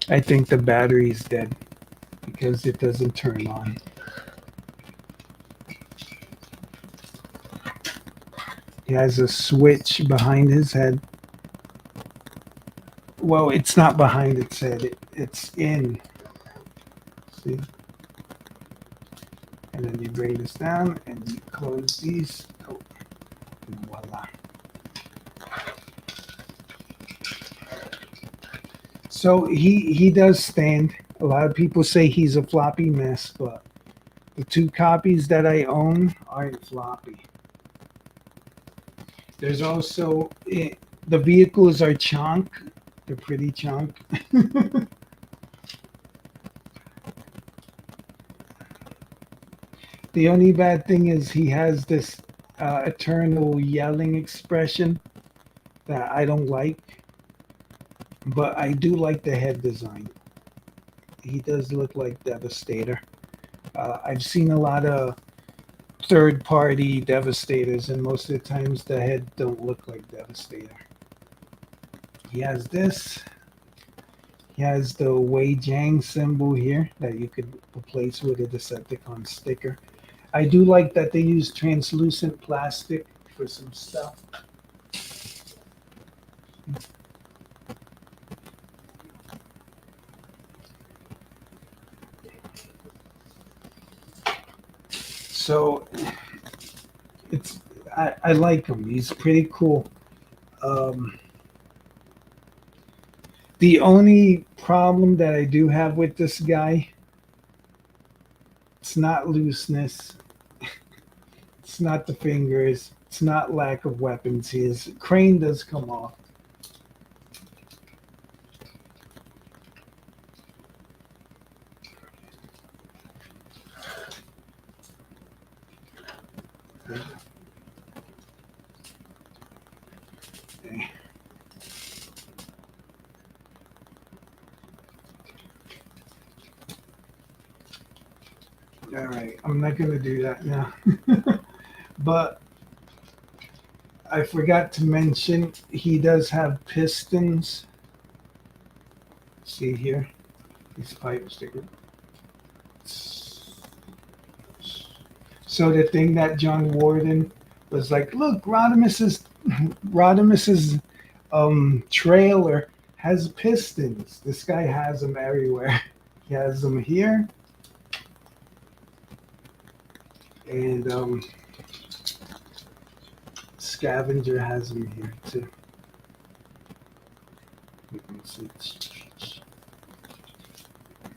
B: I think the battery's dead because it doesn't turn on. He has a switch behind his head. Well, it's not behind its head, it's in. See? And then you bring this down and you close these. Oh, and voila. So he does stand. A lot of people say he's a floppy mess, but the two copies that I own aren't floppy. There's also the vehicles are chunk. They're pretty chunk. The only bad thing is he has this eternal yelling expression that I don't like, but I do like the head design. He does look like Devastator. I've seen a lot of third-party Devastators, and most of the times the head don't look like Devastator. He has this. He has the Wei Jiang symbol here that you could replace with a Decepticon sticker. I do like that they use translucent plastic for some stuff. So it's I like him. He's pretty cool. The only problem that I do have with this guy, it's not looseness. It's not the fingers. It's not lack of weapons. His crane does come off. Okay. All right, I'm not going to do that now. But I forgot to mention he does have pistons. See here, these pipe stickers. So the thing that John Warden was like, look, Rodimus's trailer has pistons. This guy has them everywhere. He has them here, and Scavenger has them here too. You can see.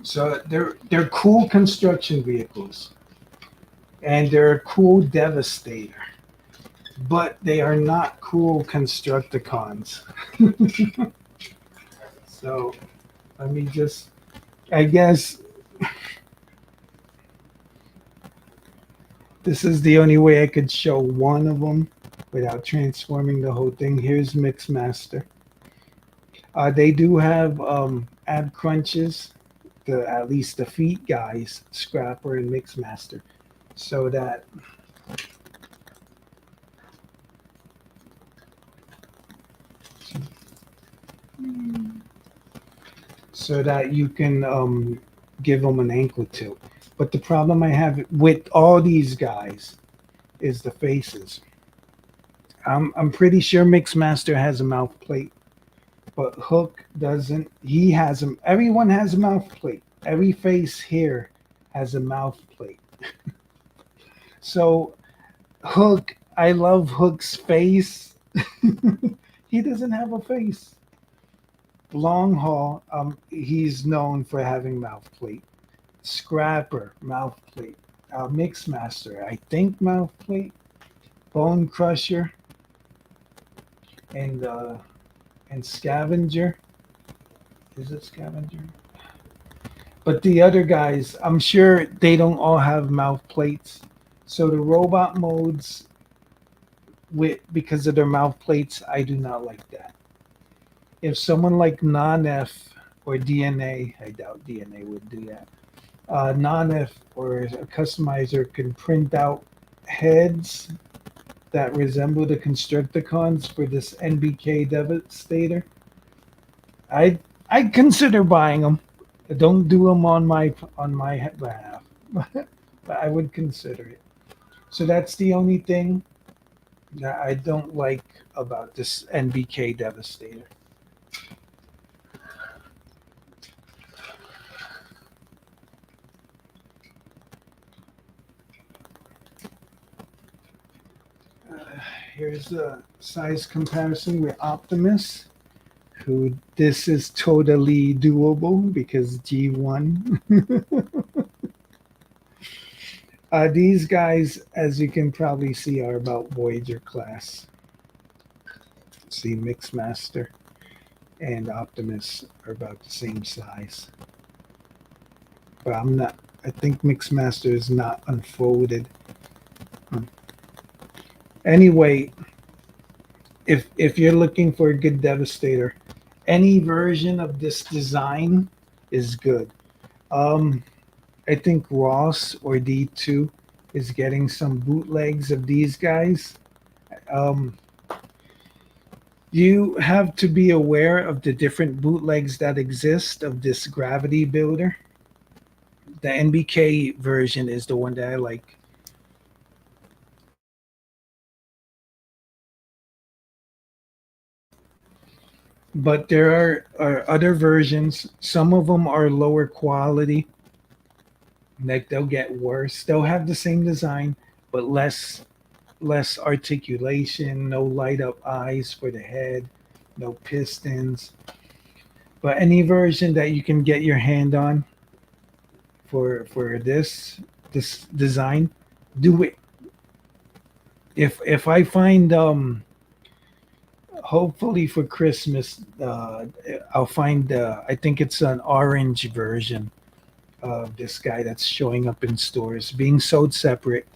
B: So they're cool construction vehicles, and they're a cool Devastator, but they are not cool Constructicons. So let me just, I guess this is the only way I could show one of them without transforming the whole thing. Here's Mixmaster. They do have ab crunches, at least the feet guys, Scrapper and Mixmaster, so that you can give them an ankle tilt. But the problem I have with all these guys is the faces. I'm pretty sure Mixmaster has a mouth plate, but Hook doesn't. He has them. Everyone has a mouth plate. Every face here has a mouth plate. So Hook, I love Hook's face. He doesn't have a face. Long Haul, he's known for having mouth plate. Scrapper, mouth plate. Mixmaster, I think mouth plate. Bone Crusher, and Scavenger. Is it Scavenger? But the other guys, I'm sure they don't all have mouth plates. So the robot modes, because of their mouth plates, I do not like that. If someone like Non-F or DNA, I doubt DNA would do that. Non-F or a customizer can print out heads that resemble the Constructicons for this NBK Devastator, I'd consider buying them. Don't do them on my behalf, but I would consider it. So that's the only thing that I don't like about this NBK Devastator. Here's a size comparison with Optimus, who this is totally doable because G1. These guys, as you can probably see, are about Voyager class. See, Mixmaster and Optimus are about the same size. But I think Mixmaster is not unfolded. Anyway, if you're looking for a good Devastator, any version of this design is good. I think Ross or D2 is getting some bootlegs of these guys. You have to be aware of the different bootlegs that exist of this gravity builder. The NBK version is the one that I like. But there are other versions. Some of them are lower quality. Like they'll get worse. They'll have the same design, but less articulation, no light up eyes for the head, no pistons. But any version that you can get your hand on for this design, do it. If I find hopefully for Christmas, I'll find I think it's an orange version of this guy that's showing up in stores, being sold separate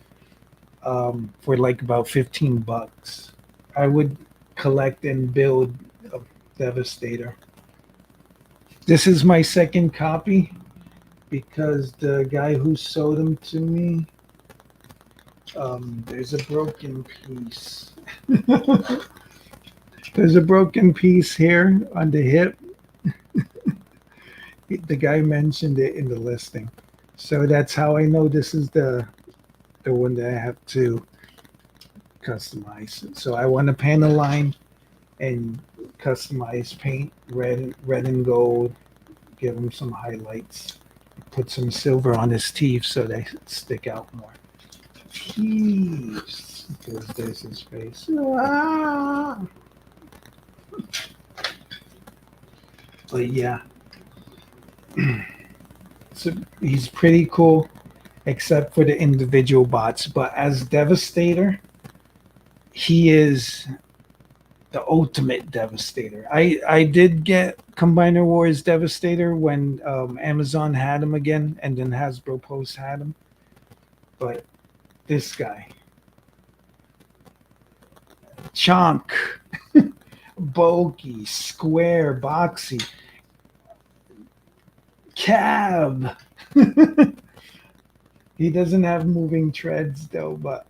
B: for like about $15. I would collect and build a Devastator. This is my second copy because the guy who sold them to me, there's a broken piece. There's a broken piece here on the hip. The guy mentioned it in the listing. So that's how I know this is the the one that I have to customize. So I want to paint a line and customize paint red and gold, give him some highlights, put some silver on his teeth so they stick out more. Teeth, because there's his face. Ah! But yeah, so he's pretty cool, except for the individual bots. But as Devastator, he is the ultimate Devastator. I did get Combiner Wars Devastator when Amazon had him again, and then Hasbro Post had him. But this guy, chunk, bulky, square, boxy, cab. He doesn't have moving treads though, but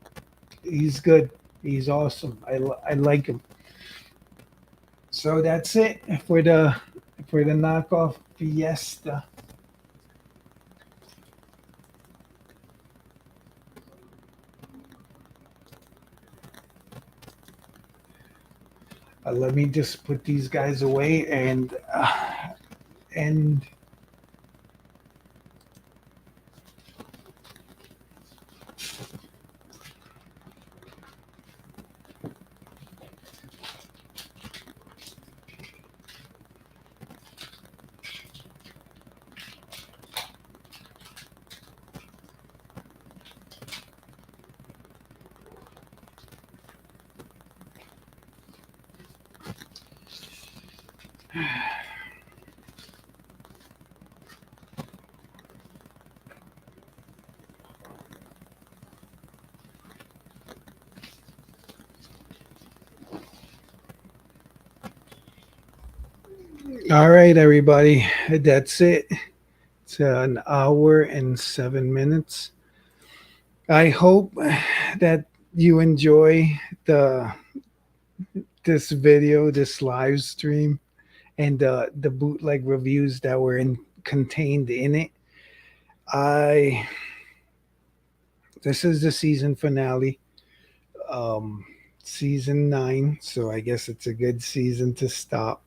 B: he's good. He's awesome. I like him. So that's it for the knockoff Fiesta. Let me just put these guys away and all right, everybody. That's it. It's an hour and 7 minutes. I hope that you enjoy the this video, this live stream, and the bootleg reviews that were contained in it. I This is the season finale, um, season 9. So I guess it's a good season to stop.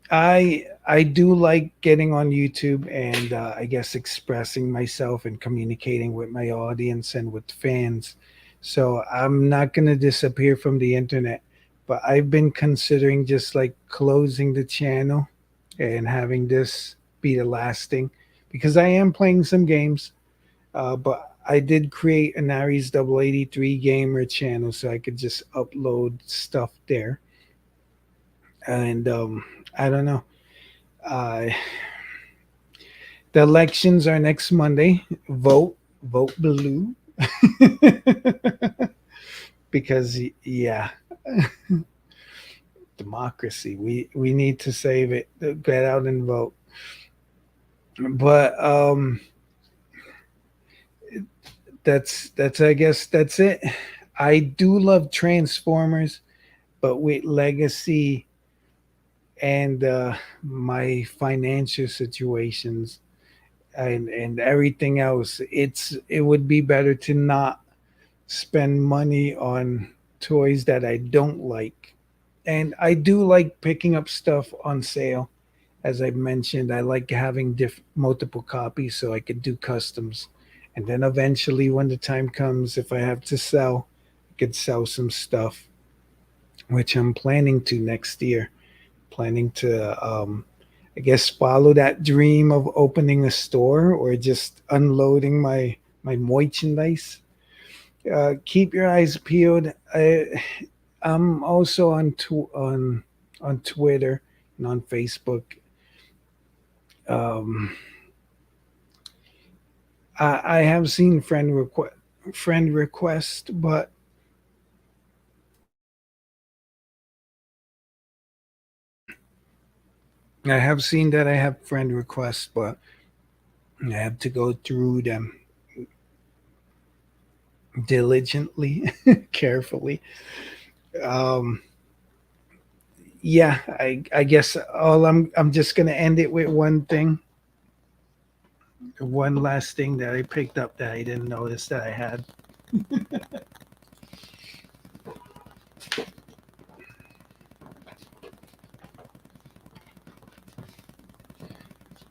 B: I do like getting on YouTube and I guess expressing myself and communicating with my audience and with fans. So I'm not gonna disappear from the internet, but I've been considering just like closing the channel and having this be the last thing because I am playing some games. But I did create an Aries0083 gamer channel so I could just upload stuff there. And I don't know. Uh, the elections are next Monday. Vote blue. Because yeah, democracy. We need to save it. Get out and vote. But that's I guess that's it. I do love Transformers, but with Legacy and my financial situations and everything else, it would be better to not spend money on toys that I don't like. And I do like picking up stuff on sale. As I mentioned, I like having multiple copies so I could do customs. And then eventually, when the time comes, if I have to sell, I could sell some stuff, which I'm planning to next year. Planning to, I guess, follow that dream of opening a store or just unloading my merchandise. Keep your eyes peeled. I'm also on Twitter and on Facebook. Um, I have seen friend request, but I have seen that I have friend requests, but I have to go through them diligently, carefully. Um, yeah, I guess I'm just gonna end it with one thing. one last thing that I picked up that I didn't notice that I had.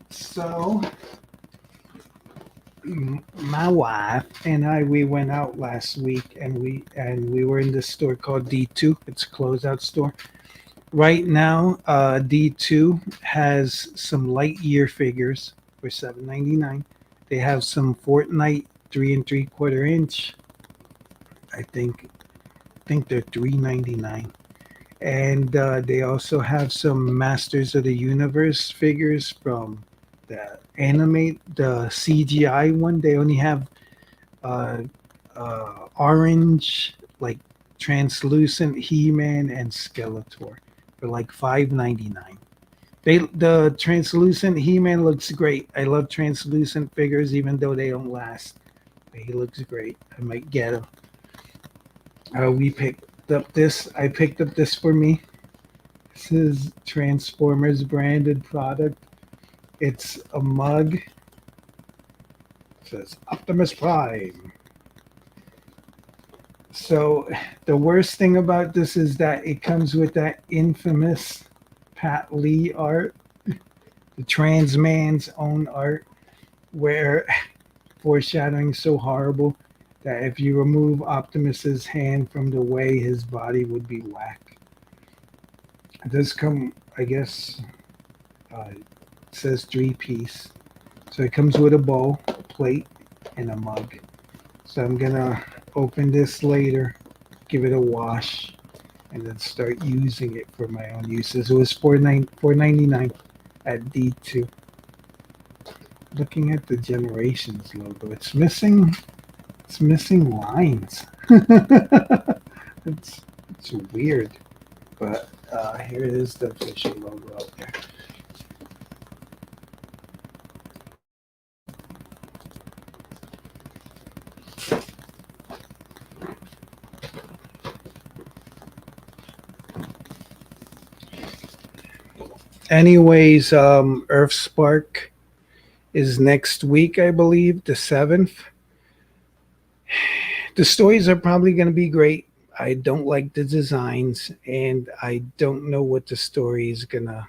B: So my wife and we went out last week, and we were in this store called D2. It's a closeout store. Right now, D2 has some Lightyear figures for $7.99. They have some Fortnite 3 3/4 inch. I think they're $3.99. And they also have some Masters of the Universe figures from the CGI one. They only have uh, orange, like translucent He-Man and Skeletor for like $5.99. The translucent He-Man looks great. I love translucent figures, even though they don't last. But he looks great. I might get him. We picked up this. I picked up this for me. This is Transformers branded product. It's a mug. It says Optimus Prime. So the worst thing about this is that it comes with that infamous Pat Lee art, the trans man's own art, where foreshadowing so horrible that if you remove Optimus's hand from the way, his body would be whack. It does come, I guess, it says 3-piece. So it comes with a bowl, a plate, and a mug. So I'm gonna open this later, give it a wash, and then start using it for my own uses. It was $4.99 at D2. Looking at the Generations logo, it's missing lines. it's weird, but here it is, the official logo out there. Anyways, Earth Spark is next week, I believe, the 7th. The stories are probably going to be great. I don't like the designs, and I don't know what the story is gonna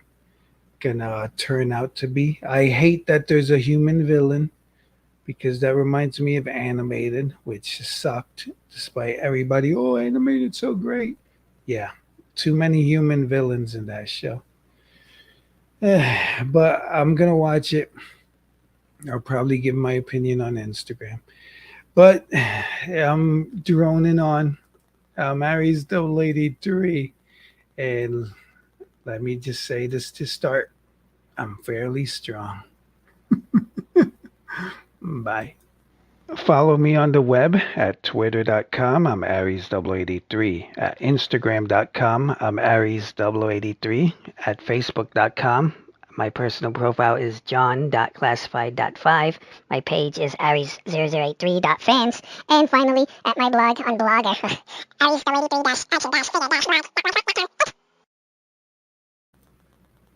B: turn out to be. I hate that there's a human villain, because that reminds me of Animated, which sucked despite everybody. Oh, Animated so great. Yeah, too many human villains in that show. But I'm gonna watch it. I'll probably give my opinion on Instagram. But I'm droning on. Aries0083's, and let me just say this to start. I'm fairly strong. Bye. Follow me on the web at twitter.com. I'm Aries0083. At Instagram.com. I'm Aries0083. At Facebook.com.
C: My personal profile is john.classified.5. My page is Aries0083.fans. And finally, at my blog on Blogger, Aries0083-action-figure-blog.